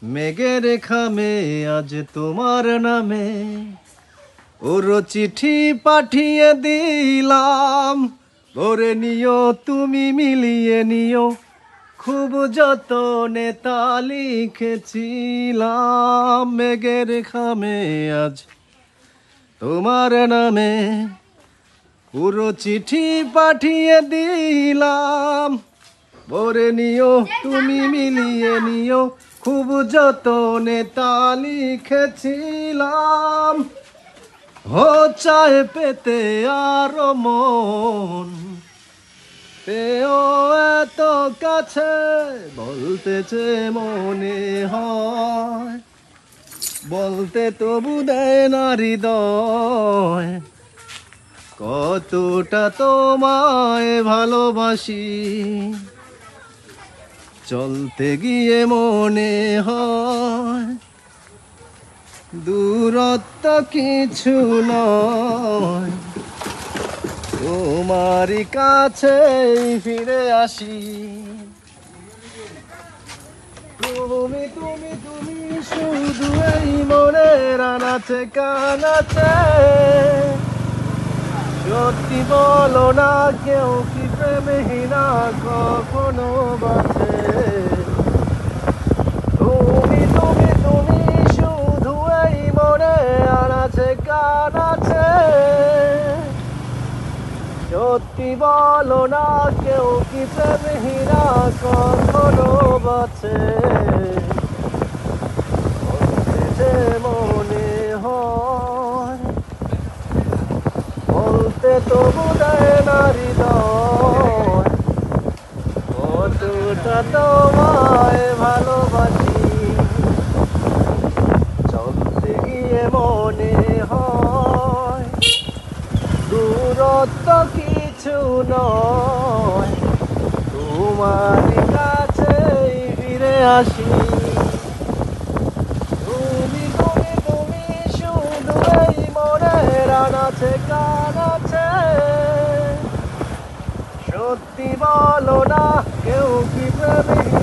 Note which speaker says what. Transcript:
Speaker 1: মেঘের খামে আজ তোমার নামে ওর চিঠি পাঠিয়ে দিলাম। পড়ে নিও তুমি মিলিয়ে নিও, খুব যতনে তা লিখেছিলাম। মেঘের খামে আজ তোমার নামে পুরো চিঠি পাঠিয়ে দিলাম। পড়ে নিও তুমি মিলিয়ে নিও, খুব যতনে তা লিখেছিলাম। ও চায় পেতে আরো মন, পেও এত কাছে বলতেছে মনে হয়, বলতে তবু দেয় না হৃদয় কতটা তোমায় ভালোবাসি। চলতে গিয়ে মনে হয় দূরত্ব কিছু নয়, তোমারই কাছে ফিরে আসি। তুমি তুমি তুমি শুধু এই মনের আনাচে কানাচে, সত্যি বলো না কেউ কি প্রেমহীনা কখনো বাঁচে। তুমি তুমি তুমি শুধু এই মনে আনাচে কানাচে, সত্যি বলো না কেউ কি প্রেমহীনা কখনো বাঁচে। বলতে মনে হয়, বলতে তবু দেয় না হৃদয় কতটা তোমায় ভালোবাসি। চলতে গিয়ে মনে হয় দূরত্ব কিছু নয়, তোমার কাছে ফিরে আসি। তুমি তুমি তুমি শুধু এই মনের আনাচে কানাচে, সত্যি বলো না কেউ কি প্রেমী